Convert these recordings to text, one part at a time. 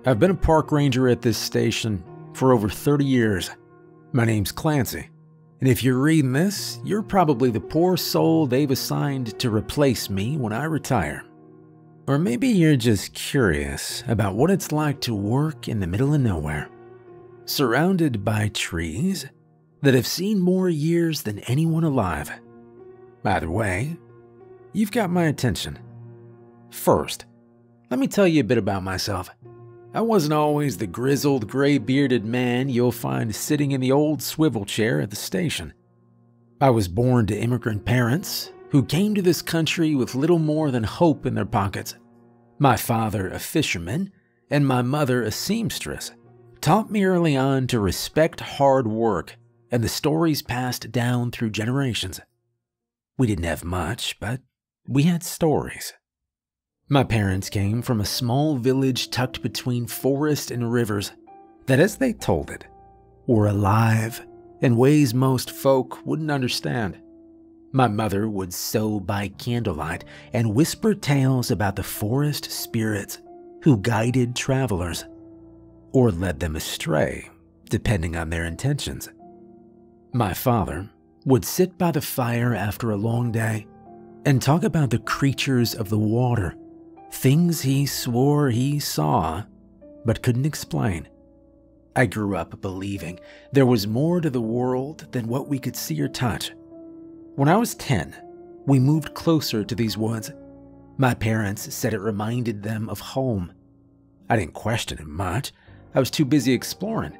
I've been a park ranger at this station for over 30 years. My name's Clancy, and if you're reading this, you're probably the poor soul they've assigned to replace me when I retire. Or maybe you're just curious about what it's like to work in the middle of nowhere, surrounded by trees that have seen more years than anyone alive. Either way, you've got my attention. First, let me tell you a bit about myself. I wasn't always the grizzled, gray-bearded man you'll find sitting in the old swivel chair at the station. I was born to immigrant parents who came to this country with little more than hope in their pockets. My father, a fisherman, and my mother, a seamstress, taught me early on to respect hard work and the stories passed down through generations. We didn't have much, but we had stories. My parents came from a small village tucked between forest and rivers that, as they told it, were alive in ways most folk wouldn't understand. My mother would sew by candlelight and whisper tales about the forest spirits who guided travelers, or led them astray, depending on their intentions. My father would sit by the fire after a long day and talk about the creatures of the water, things he swore he saw but couldn't explain. I grew up believing there was more to the world than what we could see or touch. When I was 10, we moved closer to these woods. My parents said it reminded them of home. I didn't question it much. I was too busy exploring.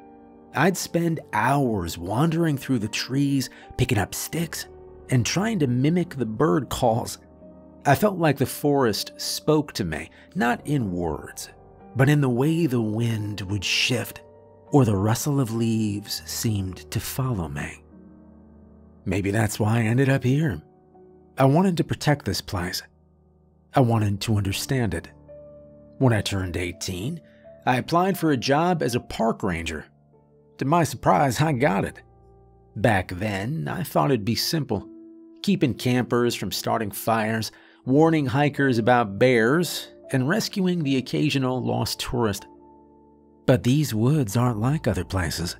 I'd spend hours wandering through the trees, picking up sticks, and trying to mimic the bird calls. I felt like the forest spoke to me, not in words, but in the way the wind would shift or the rustle of leaves seemed to follow me. Maybe that's why I ended up here. I wanted to protect this place. I wanted to understand it. When I turned 18, I applied for a job as a park ranger. To my surprise, I got it. Back then, I thought it'd be simple, keeping campers from starting fires, warning hikers about bears, and rescuing the occasional lost tourist. But these woods aren't like other places.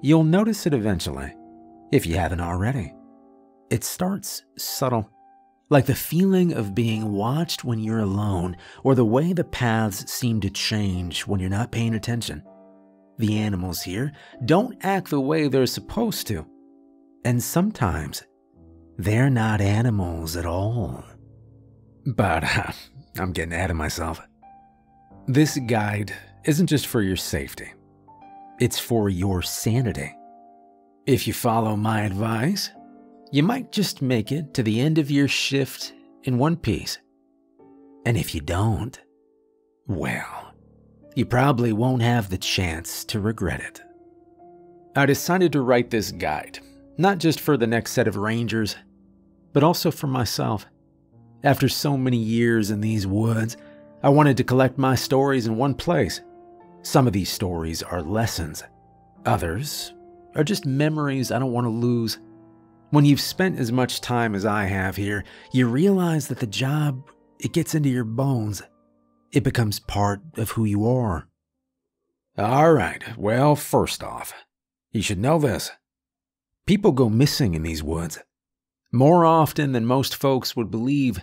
You'll notice it eventually, if you haven't already. It starts subtle, like the feeling of being watched when you're alone, or the way the paths seem to change when you're not paying attention. The animals here don't act the way they're supposed to, and sometimes they're not animals at all. But I'm getting ahead of myself. This guide isn't just for your safety. It's for your sanity. If you follow my advice, you might just make it to the end of your shift in one piece. And if you don't, well, you probably won't have the chance to regret it. I decided to write this guide, not just for the next set of rangers, but also for myself. After so many years in these woods, I wanted to collect my stories in one place. Some of these stories are lessons. Others are just memories I don't want to lose. When you've spent as much time as I have here, you realize that the job, it gets into your bones. It becomes part of who you are. All right, well, first off, you should know this. People go missing in these woods. More often than most folks would believe.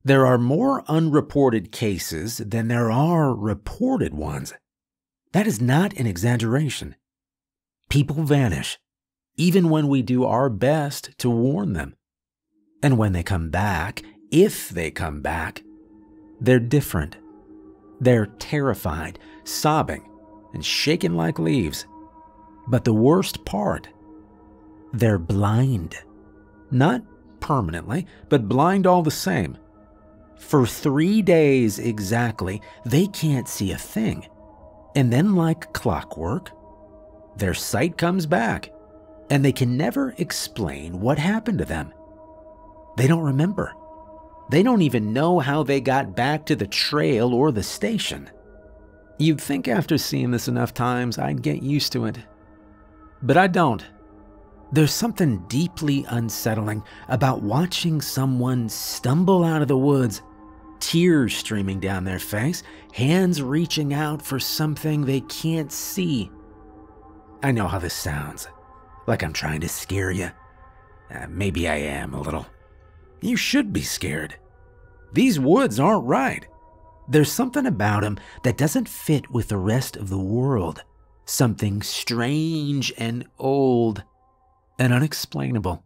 There are more unreported cases than there are reported ones. That is not an exaggeration. People vanish, even when we do our best to warn them. And when they come back, if they come back, they're different. They're terrified, sobbing, and shaking like leaves. But the worst part, they're blind. Not permanently, but blind all the same. For 3 days exactly, they can't see a thing. And then, like clockwork, their sight comes back, and they can never explain what happened to them. They don't remember. They don't even know how they got back to the trail or the station. You'd think after seeing this enough times, I'd get used to it. But I don't. There's something deeply unsettling about watching someone stumble out of the woods, tears streaming down their face, hands reaching out for something they can't see. I know how this sounds, like I'm trying to scare you. Maybe I am a little. You should be scared. These woods aren't right. There's something about them that doesn't fit with the rest of the world. Something strange and old and unexplainable.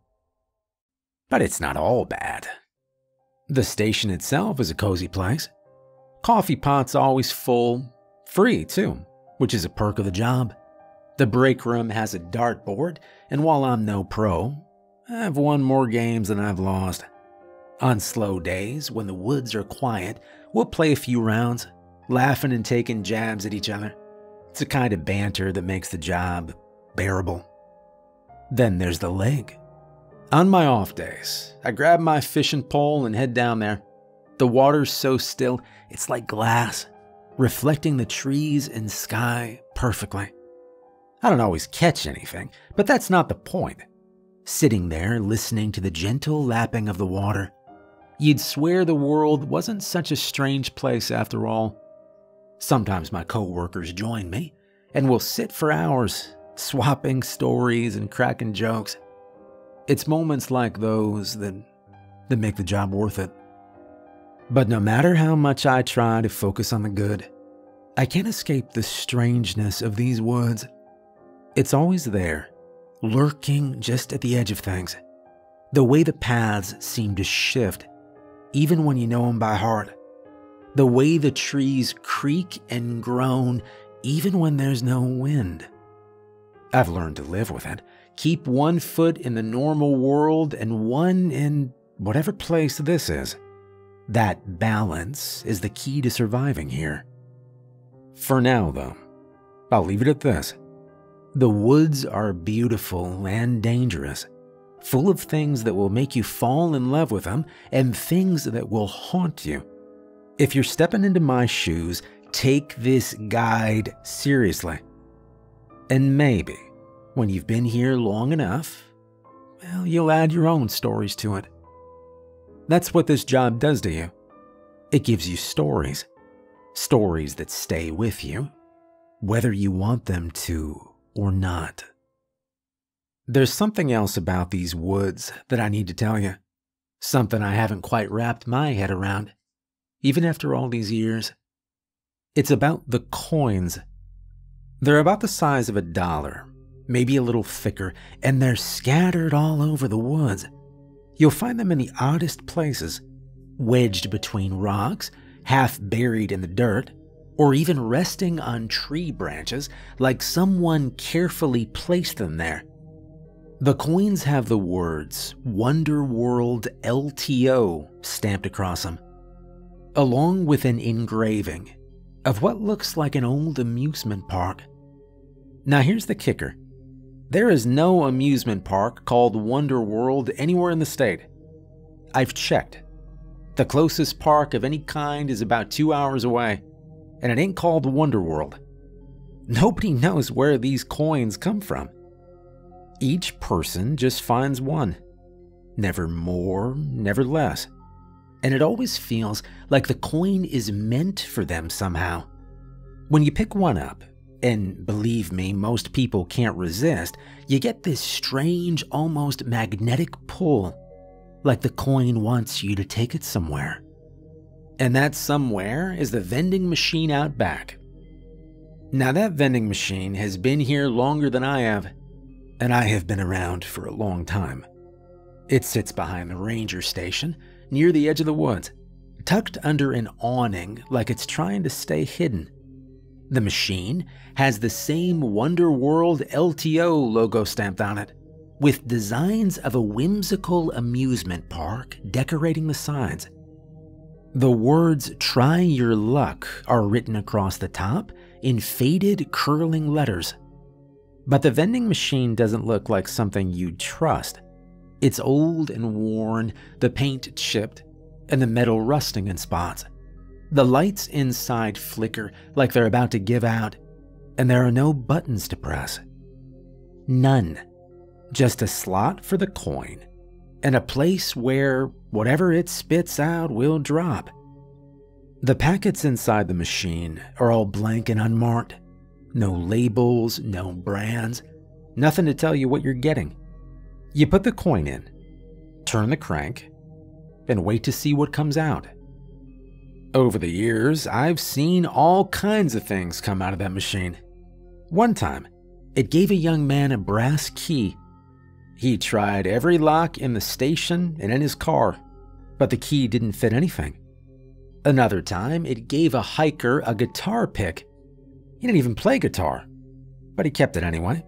But it's not all bad. The station itself is a cozy place. Coffee pot's always full, free too, which is a perk of the job. The break room has a dartboard, and while I'm no pro, I've won more games than I've lost. On slow days, when the woods are quiet, we'll play a few rounds, laughing and taking jabs at each other. It's a kind of banter that makes the job bearable. Then there's the lake. On my off days, I grab my fishing pole and head down there. The water's so still, it's like glass, reflecting the trees and sky perfectly. I don't always catch anything, but that's not the point. Sitting there, listening to the gentle lapping of the water, you'd swear the world wasn't such a strange place after all. Sometimes my coworkers join me, and we'll sit for hours, swapping stories and cracking jokes. It's moments like those that make the job worth it. But no matter how much I try to focus on the good, I can't escape the strangeness of these woods. It's always there, lurking just at the edge of things. The way the paths seem to shift, even when you know them by heart. The way the trees creak and groan, even when there's no wind. I've learned to live with it. Keep one foot in the normal world and one in whatever place this is. That balance is the key to surviving here. For now, though, I'll leave it at this. The woods are beautiful and dangerous, full of things that will make you fall in love with them and things that will haunt you. If you're stepping into my shoes, take this guide seriously. And maybe, when you've been here long enough, well, you'll add your own stories to it. That's what this job does to you. It gives you stories. Stories that stay with you, whether you want them to or not. There's something else about these woods that I need to tell you. Something I haven't quite wrapped my head around, even after all these years. It's about the coins. They're about the size of $1, maybe a little thicker, and they're scattered all over the woods. You'll find them in the oddest places, wedged between rocks, half buried in the dirt, or even resting on tree branches like someone carefully placed them there. The coins have the words Wonder World LTO stamped across them, along with an engraving of what looks like an old amusement park. Now here's the kicker. There is no amusement park called Wonder World anywhere in the state. I've checked. The closest park of any kind is about 2 hours away, and it ain't called Wonder World. Nobody knows where these coins come from. Each person just finds one. Never more, never less. And it always feels like the coin is meant for them somehow. When you pick one up, and believe me, most people can't resist, you get this strange, almost magnetic pull, like the coin wants you to take it somewhere. And that somewhere is the vending machine out back. Now that vending machine has been here longer than I have, and I have been around for a long time. It sits behind the ranger station, near the edge of the woods, tucked under an awning like it's trying to stay hidden. The machine has the same Wonder World LTO logo stamped on it, with designs of a whimsical amusement park decorating the sides. The words "Try Your Luck" are written across the top in faded, curling letters. But the vending machine doesn't look like something you'd trust. It's old and worn, the paint chipped, and the metal rusting in spots. The lights inside flicker like they're about to give out, and there are no buttons to press. None. Just a slot for the coin, and a place where whatever it spits out will drop. The packets inside the machine are all blank and unmarked. No labels, no brands, nothing to tell you what you're getting. You put the coin in, turn the crank, and wait to see what comes out. Over the years, I've seen all kinds of things come out of that machine. One time, it gave a young man a brass key. He tried every lock in the station and in his car, but the key didn't fit anything. Another time, it gave a hiker a guitar pick. He didn't even play guitar, but he kept it anyway.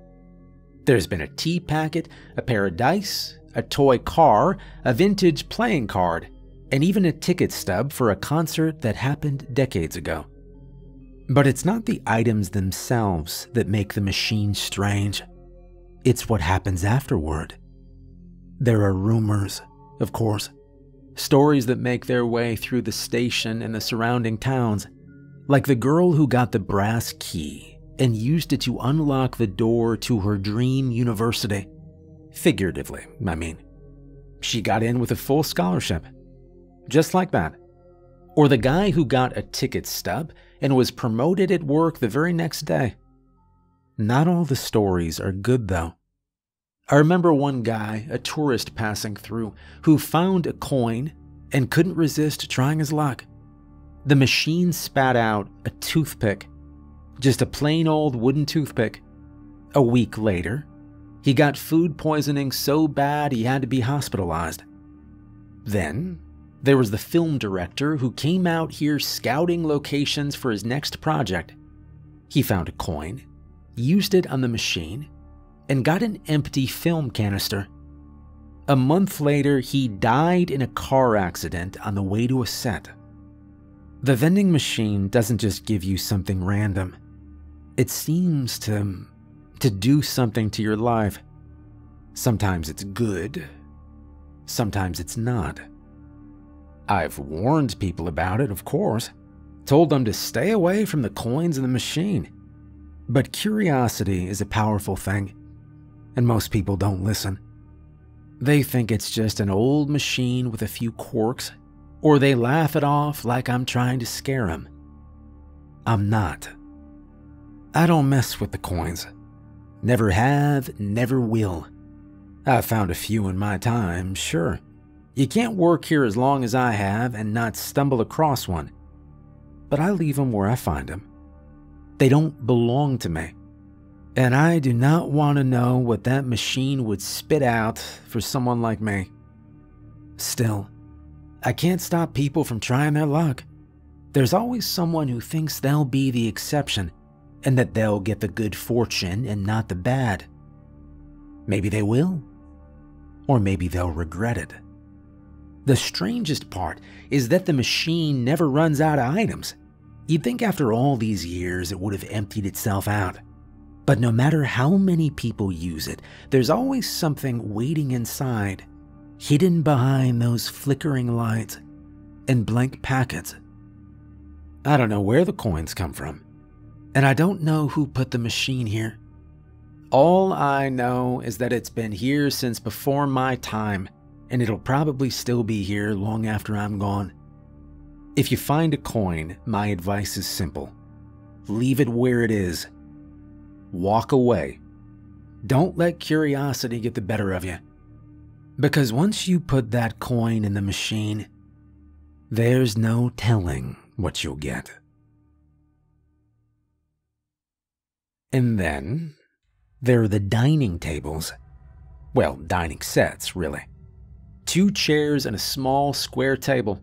There's been a tea packet, a pair of dice, a toy car, a vintage playing card, and even a ticket stub for a concert that happened decades ago. But it's not the items themselves that make the machine strange. It's what happens afterward. There are rumors, of course. Stories that make their way through the station and the surrounding towns, like the girl who got the brass key and used it to unlock the door to her dream university. Figuratively, I mean. She got in with a full scholarship. Just like that. Or the guy who got a ticket stub and was promoted at work the very next day. Not all the stories are good, though. I remember one guy, a tourist passing through, who found a coin and couldn't resist trying his luck. The machine spat out a toothpick. Just a plain old wooden toothpick. A week later, he got food poisoning so bad he had to be hospitalized. Then, there was the film director who came out here scouting locations for his next project. He found a coin, used it on the machine, and got an empty film canister. A month later, he died in a car accident on the way to a set. The vending machine doesn't just give you something random. It seems to do something to your life. Sometimes it's good, sometimes it's not. I've warned people about it, of course, told them to stay away from the coins in the machine. But curiosity is a powerful thing, and most people don't listen. They think it's just an old machine with a few quirks, or they laugh it off like I'm trying to scare them. I'm not. I don't mess with the coins. Never have, never will. I've found a few in my time, sure. You can't work here as long as I have and not stumble across one. But I leave them where I find them. They don't belong to me. And I do not want to know what that machine would spit out for someone like me. Still, I can't stop people from trying their luck. There's always someone who thinks they'll be the exception and that they'll get the good fortune and not the bad. Maybe they will, or maybe they'll regret it. The strangest part is that the machine never runs out of items. You'd think after all these years it would have emptied itself out. But no matter how many people use it, there's always something waiting inside, hidden behind those flickering lights and blank packets. I don't know where the coins come from, and I don't know who put the machine here. All I know is that it's been here since before my time, and it'll probably still be here long after I'm gone. If you find a coin, my advice is simple. Leave it where it is. Walk away. Don't let curiosity get the better of you. Because once you put that coin in the machine, there's no telling what you'll get. And then, there are the dining tables. Well, dining sets, really. 2 chairs and a small square table.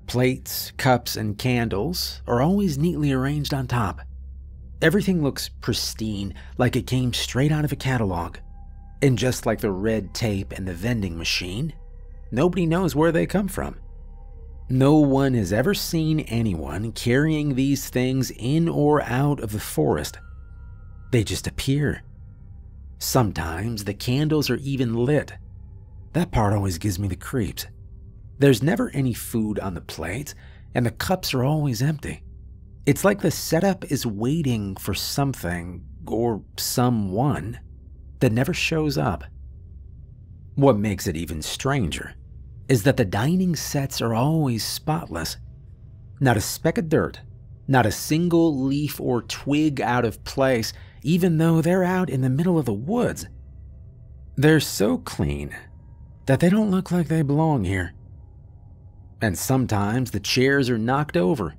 Plates, cups, and candles are always neatly arranged on top. Everything looks pristine, like it came straight out of a catalog. And just like the red tape and the vending machine, nobody knows where they come from. No one has ever seen anyone carrying these things in or out of the forest. They just appear. Sometimes the candles are even lit. That part always gives me the creeps. There's never any food on the plates, and the cups are always empty. It's like the setup is waiting for something, or someone, that never shows up. What makes it even stranger is that the dining sets are always spotless. Not a speck of dirt, not a single leaf or twig out of place, even though they're out in the middle of the woods. They're so clean that they don't look like they belong here. And sometimes the chairs are knocked over,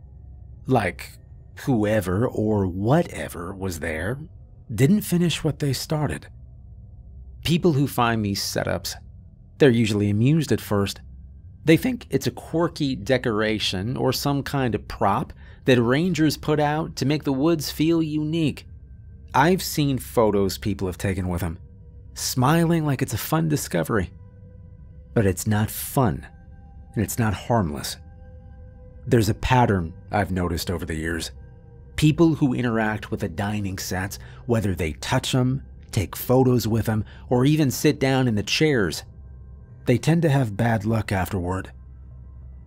like whoever or whatever was there didn't finish what they started. People who find these setups, they're usually amused at first. They think it's a quirky decoration or some kind of prop that rangers put out to make the woods feel unique. I've seen photos people have taken with them, smiling like it's a fun discovery. But it's not fun, and it's not harmless. There's a pattern I've noticed over the years. People who interact with the dining sets, whether they touch them, take photos with them, or even sit down in the chairs, they tend to have bad luck afterward.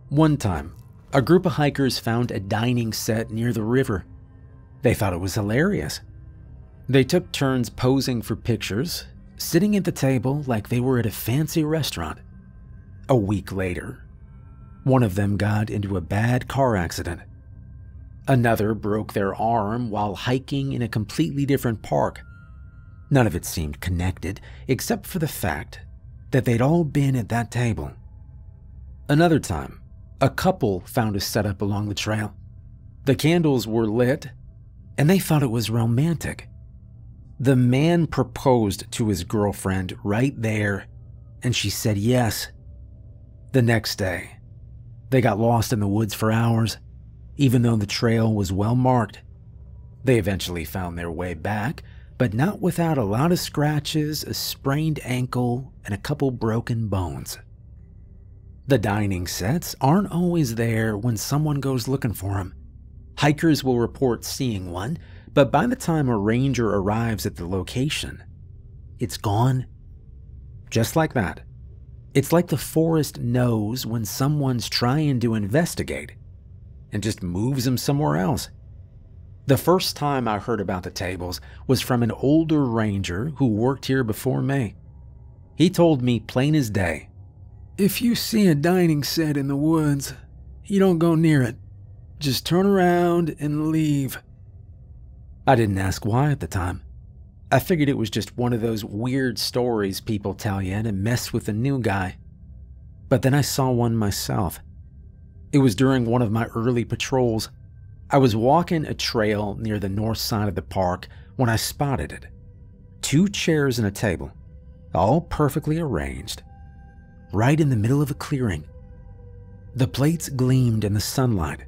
One time, a group of hikers found a dining set near the river. They thought it was hilarious. They took turns posing for pictures, sitting at the table like they were at a fancy restaurant. A week later, one of them got into a bad car accident. Another broke their arm while hiking in a completely different park. None of it seemed connected, except for the fact that they'd all been at that table. Another time, a couple found a setup along the trail. The candles were lit, and they thought it was romantic. The man proposed to his girlfriend right there, and she said yes. The next day, they got lost in the woods for hours, even though the trail was well marked. They eventually found their way back, but not without a lot of scratches, a sprained ankle, and a couple broken bones. The dining sets aren't always there when someone goes looking for them. Hikers will report seeing one, but by the time a ranger arrives at the location, it's gone. Just like that. It's like the forest knows when someone's trying to investigate and just moves them somewhere else. The first time I heard about the tables was from an older ranger who worked here before me. He told me plain as day, "If you see a dining set in the woods, you don't go near it. Just turn around and leave." I didn't ask why at the time. I figured it was just one of those weird stories people tell you to mess with the new guy. But then I saw one myself. It was during one of my early patrols. I was walking a trail near the north side of the park when I spotted it. 2 chairs and a table, all perfectly arranged, right in the middle of a clearing. The plates gleamed in the sunlight,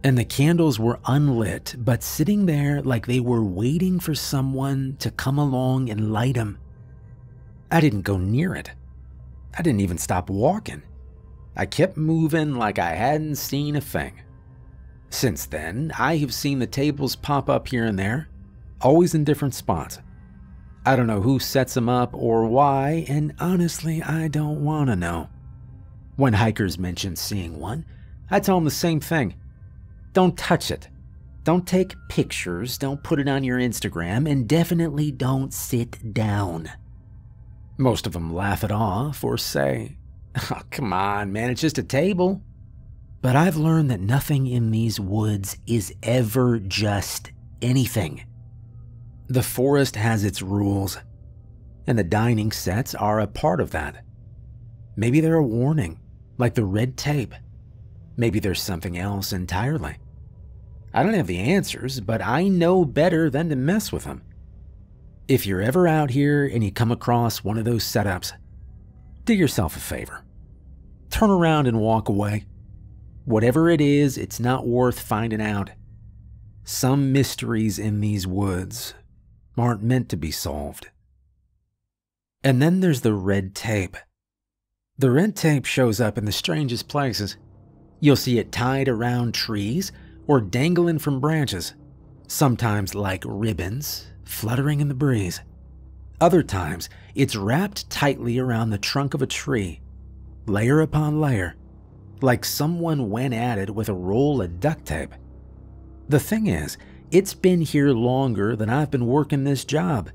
and the candles were unlit, but sitting there like they were waiting for someone to come along and light them. I didn't go near it. I didn't even stop walking. I kept moving like I hadn't seen a thing. Since then, I have seen the tables pop up here and there, always in different spots. I don't know who sets them up or why, and honestly, I don't want to know. When hikers mention seeing one, I tell them the same thing. Don't touch it. Don't take pictures, don't put it on your Instagram, and definitely don't sit down. Most of them laugh it off or say, "Oh, come on, man, it's just a table." But I've learned that nothing in these woods is ever just anything. The forest has its rules, and the dining sets are a part of that. Maybe they're a warning, like the red tape. Maybe there's something else entirely. I don't have the answers, but I know better than to mess with them. If you're ever out here and you come across one of those setups, do yourself a favor. Turn around and walk away. Whatever it is, it's not worth finding out. Some mysteries in these woods aren't meant to be solved. And then there's the red tape. The red tape shows up in the strangest places. You'll see it tied around trees or dangling from branches, sometimes like ribbons fluttering in the breeze. Other times, it's wrapped tightly around the trunk of a tree, layer upon layer, like someone went at it with a roll of duct tape. The thing is, it's been here longer than I've been working this job.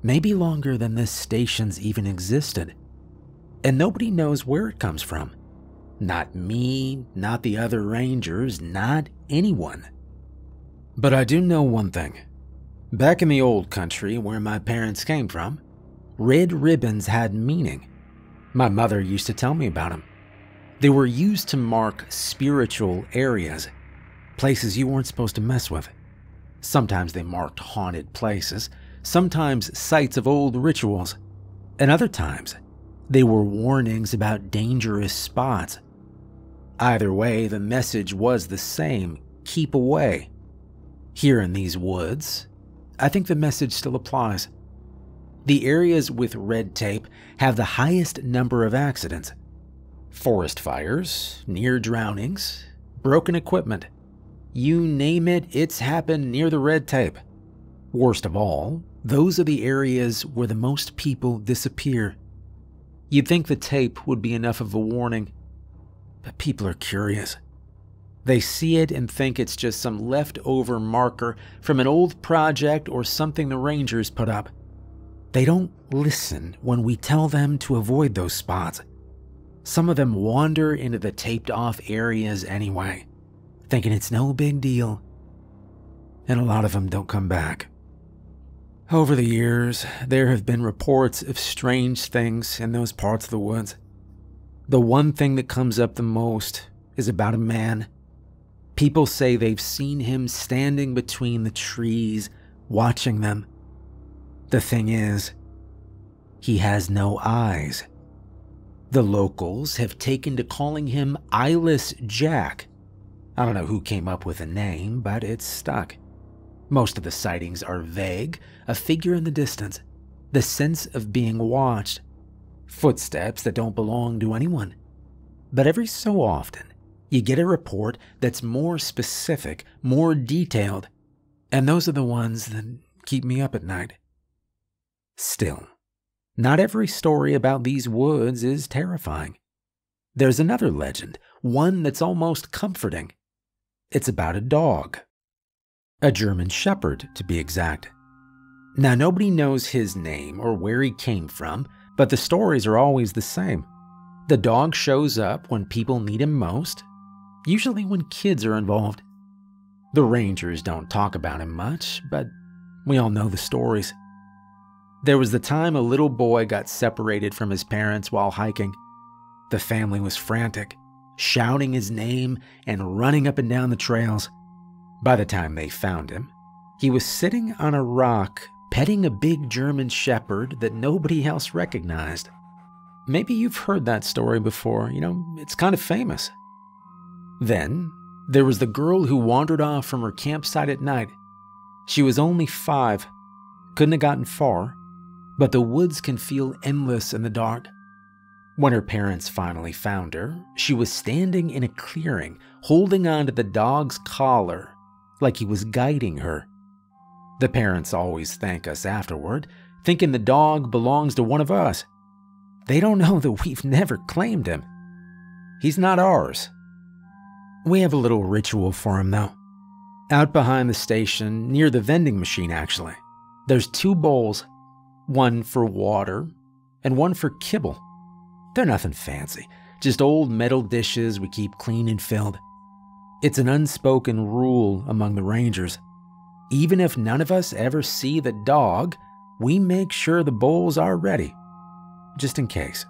Maybe longer than this station's even existed. And nobody knows where it comes from. Not me, not the other rangers, not anyone. But I do know one thing. Back in the old country where my parents came from, red ribbons had meaning. My mother used to tell me about them. They were used to mark spiritual areas, places you weren't supposed to mess with. Sometimes they marked haunted places, sometimes sites of old rituals, and other times they were warnings about dangerous spots. Either way, the message was the same: keep away. Here in these woods, I think the message still applies. The areas with red tape have the highest number of accidents. Forest fires, near drownings, broken equipment. You name it, it's happened near the red tape. Worst of all, those are the areas where the most people disappear. You'd think the tape would be enough of a warning, but people are curious. They see it and think it's just some leftover marker from an old project or something the rangers put up. They don't listen when we tell them to avoid those spots. Some of them wander into the taped-off areas anyway, thinking it's no big deal, and a lot of them don't come back. Over the years, there have been reports of strange things in those parts of the woods. The one thing that comes up the most is about a man. People say they've seen him standing between the trees, watching them. The thing is, he has no eyes. The locals have taken to calling him Eyeless Jack. I don't know who came up with the name, but it's stuck. Most of the sightings are vague, a figure in the distance, the sense of being watched, footsteps that don't belong to anyone. But every so often, you get a report that's more specific, more detailed, and those are the ones that keep me up at night. Still, not every story about these woods is terrifying. There's another legend, one that's almost comforting. It's about a dog. A German Shepherd, to be exact. Now, nobody knows his name or where he came from, but the stories are always the same. The dog shows up when people need him most, usually when kids are involved. The rangers don't talk about him much, but we all know the stories. There was the time a little boy got separated from his parents while hiking. The family was frantic, shouting his name and running up and down the trails. By the time they found him, he was sitting on a rock petting a big German Shepherd that nobody else recognized. Maybe you've heard that story before, it's kind of famous. Then, there was the girl who wandered off from her campsite at night. She was only 5, couldn't have gotten far, but the woods can feel endless in the dark. When her parents finally found her, she was standing in a clearing, holding onto the dog's collar, like he was guiding her. The parents always thank us afterward, thinking the dog belongs to one of us. They don't know that we've never claimed him. He's not ours. We have a little ritual for him, though. Out behind the station, near the vending machine actually, there's 2 bowls, one for water and one for kibble. They're nothing fancy, just old metal dishes we keep clean and filled. It's an unspoken rule among the rangers. Even if none of us ever see the dog, we make sure the bowls are ready, just in case.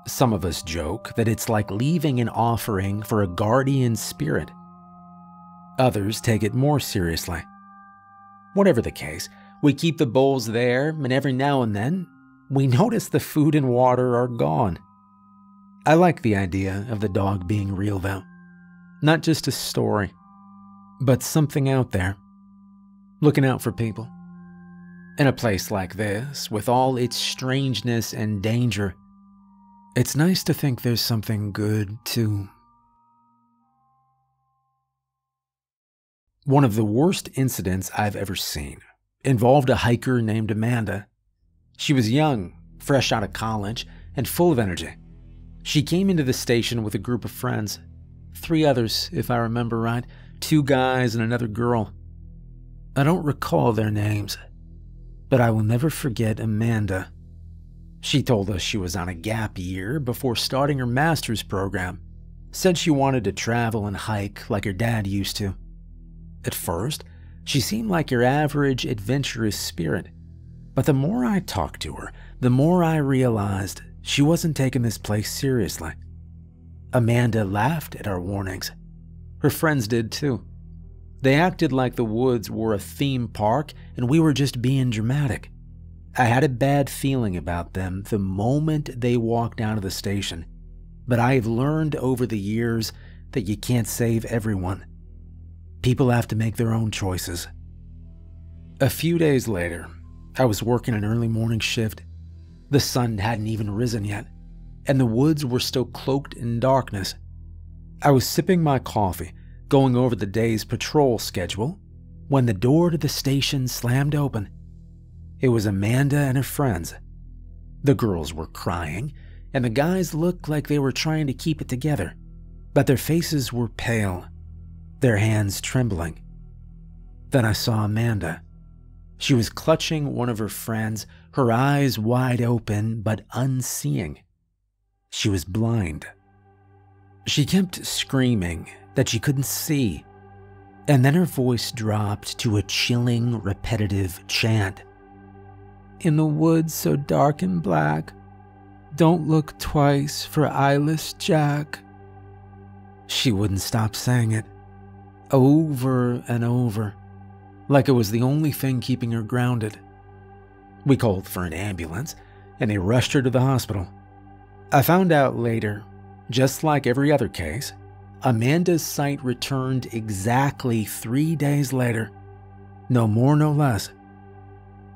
Some of us joke that it's like leaving an offering for a guardian spirit. Others take it more seriously. Whatever the case, we keep the bowls there, and every now and then, we notice the food and water are gone. I like the idea of the dog being real, though. Not just a story, but something out there, looking out for people. In a place like this, with all its strangeness and danger, it's nice to think there's something good, too. One of the worst incidents I've ever seen involved a hiker named Amanda. She was young, fresh out of college, and full of energy. She came into the station with a group of friends, 3 others, if I remember right, 2 guys and another girl. I don't recall their names, but I will never forget Amanda. She told us she was on a gap year before starting her master's program. Said she wanted to travel and hike like her dad used to. At first, she seemed like your average adventurous spirit. But the more I talked to her, the more I realized she wasn't taking this place seriously. Amanda laughed at our warnings. Her friends did too. They acted like the woods were a theme park and we were just being dramatic. I had a bad feeling about them the moment they walked out of the station, but I have learned over the years that you can't save everyone. People have to make their own choices. A few days later, I was working an early morning shift. The sun hadn't even risen yet, and the woods were still cloaked in darkness. I was sipping my coffee, going over the day's patrol schedule, when the door to the station slammed open. It was Amanda and her friends. The girls were crying, and the guys looked like they were trying to keep it together, but their faces were pale, their hands trembling. Then I saw Amanda. She was clutching one of her friends, her eyes wide open but unseeing. She was blind. She kept screaming that she couldn't see, and then her voice dropped to a chilling, repetitive chant. In the woods so dark and black, don't look twice for eyeless Jack. She wouldn't stop saying it, over and over, like it was the only thing keeping her grounded. We called for an ambulance, and they rushed her to the hospital. I found out later, just like every other case, Amanda's sight returned exactly 3 days later. No more, no less.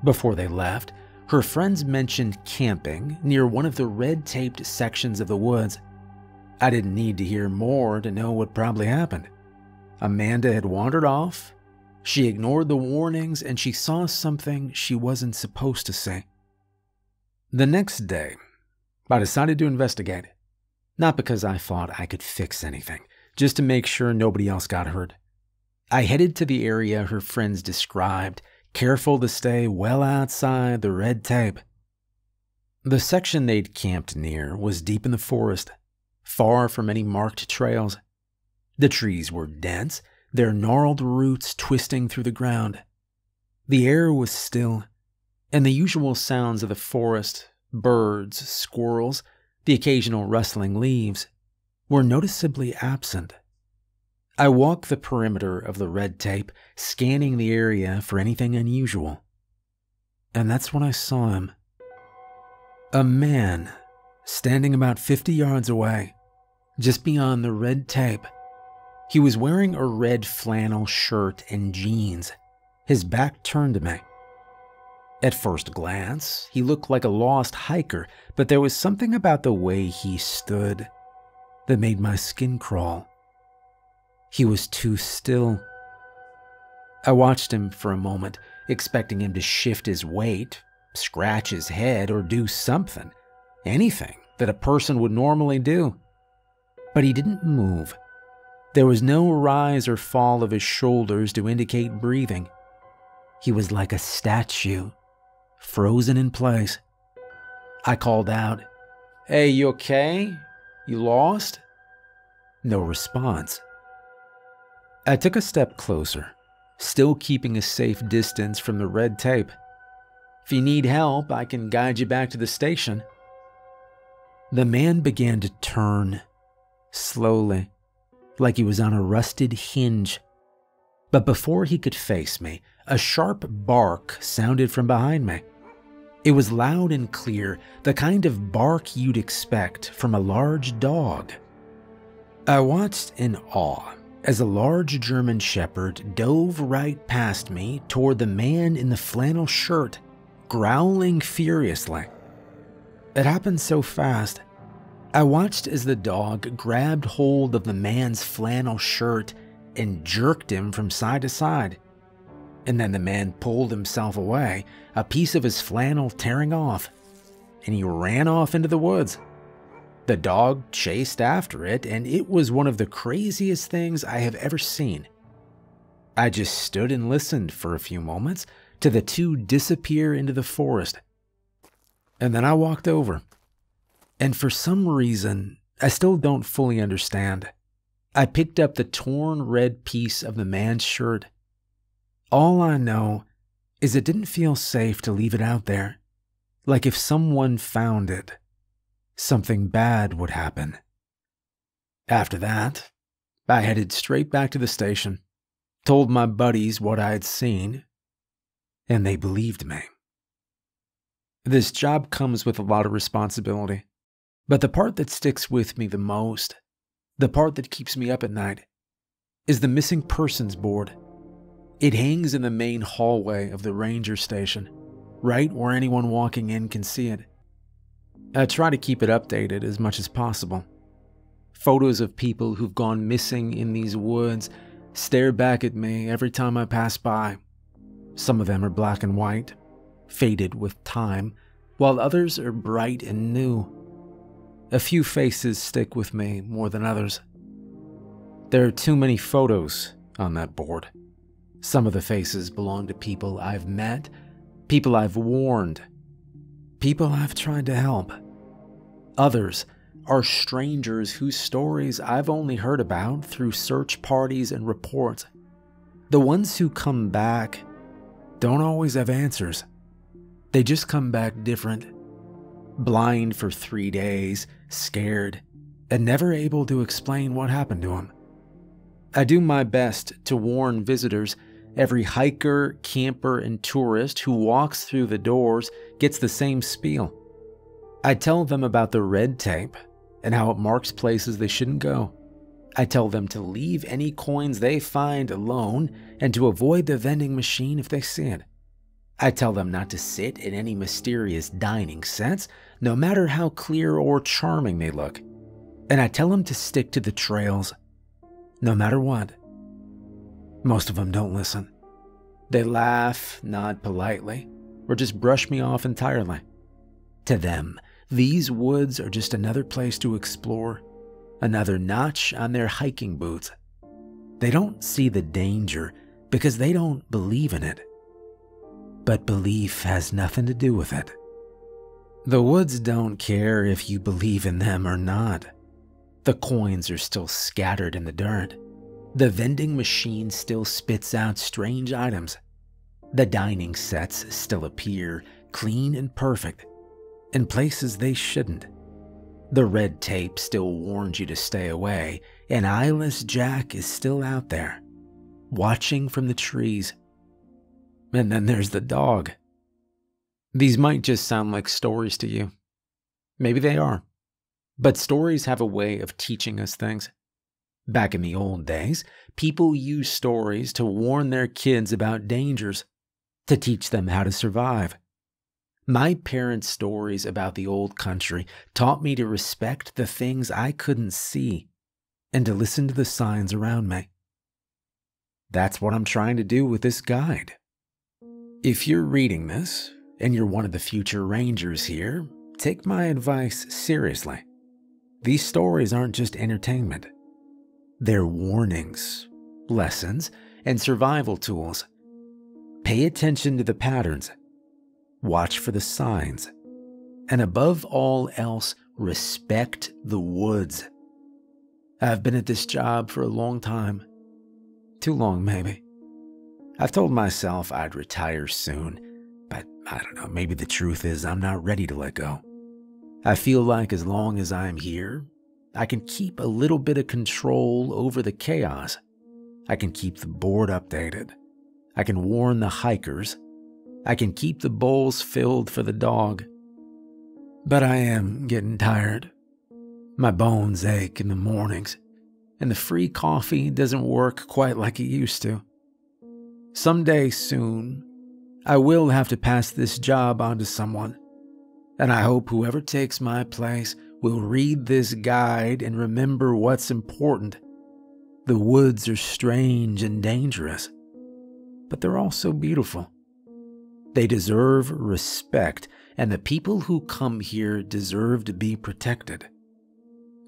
Before they left, her friends mentioned camping near one of the red-taped sections of the woods. I didn't need to hear more to know what probably happened. Amanda had wandered off, she ignored the warnings, and she saw something she wasn't supposed to see. The next day, I decided to investigate. Not because I thought I could fix anything, just to make sure nobody else got hurt. I headed to the area her friends described, careful to stay well outside the red tape. The section they'd camped near was deep in the forest, far from any marked trails. The trees were dense, their gnarled roots twisting through the ground. The air was still, and the usual sounds of the forest, birds, squirrels, the occasional rustling leaves, were noticeably absent. I walked the perimeter of the red tape, scanning the area for anything unusual. And that's when I saw him. A man, standing about 50 yards away, just beyond the red tape. He was wearing a red flannel shirt and jeans, his back turned to me. At first glance, he looked like a lost hiker, but there was something about the way he stood that made my skin crawl. He was too still. I watched him for a moment, expecting him to shift his weight, scratch his head, or do something, anything that a person would normally do. But he didn't move. There was no rise or fall of his shoulders to indicate breathing. He was like a statue, frozen in place. I called out, "Hey, you okay? You lost?" No response. I took a step closer, still keeping a safe distance from the red tape. "If you need help, I can guide you back to the station." The man began to turn, slowly, like he was on a rusted hinge. But before he could face me, a sharp bark sounded from behind me. It was loud and clear, the kind of bark you'd expect from a large dog. I watched in awe as a large German shepherd dove right past me toward the man in the flannel shirt, growling furiously. It happened so fast. I watched as the dog grabbed hold of the man's flannel shirt and jerked him from side to side. And then the man pulled himself away, a piece of his flannel tearing off, and he ran off into the woods. The dog chased after it, and it was one of the craziest things I have ever seen. I just stood and listened for a few moments to the two disappear into the forest. And then I walked over. And for some reason, I still don't fully understand, I picked up the torn red piece of the man's shirt. All I know is it didn't feel safe to leave it out there. Like if someone found it, something bad would happen. After that, I headed straight back to the station, told my buddies what I had seen, and they believed me. This job comes with a lot of responsibility, but the part that sticks with me the most, the part that keeps me up at night, is the missing persons board. It hangs in the main hallway of the ranger station, right where anyone walking in can see it. I try to keep it updated as much as possible. Photos of people who've gone missing in these woods stare back at me every time I pass by. Some of them are black and white, faded with time, while others are bright and new. A few faces stick with me more than others. There are too many photos on that board. Some of the faces belong to people I've met, people I've warned, people I've tried to help. Others are strangers whose stories I've only heard about through search parties and reports. The ones who come back don't always have answers. They just come back different. Blind for 3 days, scared, and never able to explain what happened to them. I do my best to warn visitors. Every hiker, camper, and tourist who walks through the doors gets the same spiel. I tell them about the red tape and how it marks places they shouldn't go. I tell them to leave any coins they find alone and to avoid the vending machine if they see it. I tell them not to sit in any mysterious dining sets, no matter how clear or charming they look. And I tell them to stick to the trails, no matter what. Most of them don't listen. They laugh, nod politely, or just brush me off entirely. To them, these woods are just another place to explore, another notch on their hiking boots. They don't see the danger because they don't believe in it. But belief has nothing to do with it. The woods don't care if you believe in them or not. The coins are still scattered in the dirt. The vending machine still spits out strange items. The dining sets still appear clean and perfect in places they shouldn't. The red tape still warns you to stay away, and Eyeless Jack is still out there, watching from the trees. And then there's the dog. These might just sound like stories to you. Maybe they are. But stories have a way of teaching us things. Back in the old days, people used stories to warn their kids about dangers, to teach them how to survive. My parents' stories about the old country taught me to respect the things I couldn't see and to listen to the signs around me. That's what I'm trying to do with this guide. If you're reading this and you're one of the future rangers here, take my advice seriously. These stories aren't just entertainment. They're warnings, lessons, and survival tools. Pay attention to the patterns. Watch for the signs. And above all else, respect the woods. I've been at this job for a long time. Too long, maybe. I've told myself I'd retire soon, but I don't know, maybe the truth is I'm not ready to let go. I feel like as long as I'm here, I can keep a little bit of control over the chaos. I can keep the board updated. I can warn the hikers. I can keep the bowls filled for the dog. But I am getting tired. My bones ache in the mornings, and the free coffee doesn't work quite like it used to. Someday soon, I will have to pass this job on to someone, and I hope whoever takes my place will read this guide and remember what's important. The woods are strange and dangerous, but they're also beautiful. They deserve respect, and the people who come here deserve to be protected.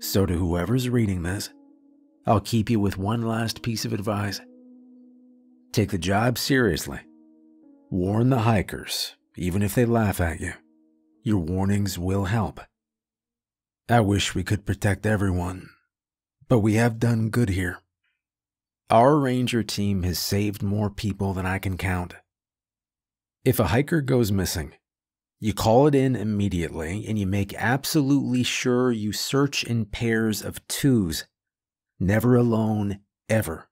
So to whoever's reading this, I'll keep you with one last piece of advice. Take the job seriously. Warn the hikers, even if they laugh at you. Your warnings will help. I wish we could protect everyone, but we have done good here. Our ranger team has saved more people than I can count. If a hiker goes missing, you call it in immediately and you make absolutely sure you search in pairs of twos, never alone, ever.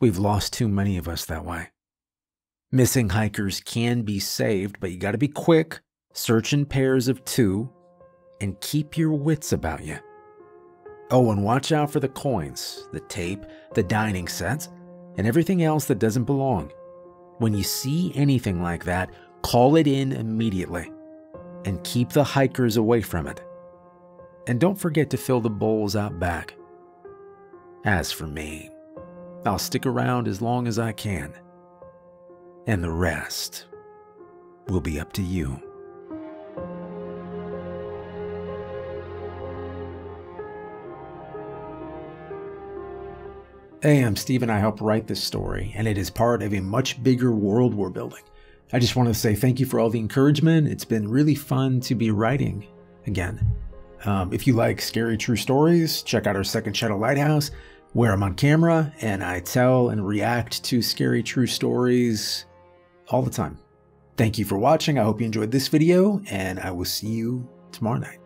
We've lost too many of us that way. Missing hikers can be saved, but you gotta be quick, search in pairs of two, and keep your wits about you. Oh, and watch out for the coins, the tape, the dining sets, and everything else that doesn't belong. When you see anything like that, call it in immediately and keep the hikers away from it. And don't forget to fill the bowls out back. As for me, I'll stick around as long as I can, and the rest will be up to you. Hey, I'm Steven. I helped write this story, and it is part of a much bigger world we're building. I just want to say thank you for all the encouragement. It's been really fun to be writing again. If you like scary true stories, check out our second channel, Lighthouse, where I'm on camera and I tell and react to scary true stories all the time. Thank you for watching. I hope you enjoyed this video, and I will see you tomorrow night.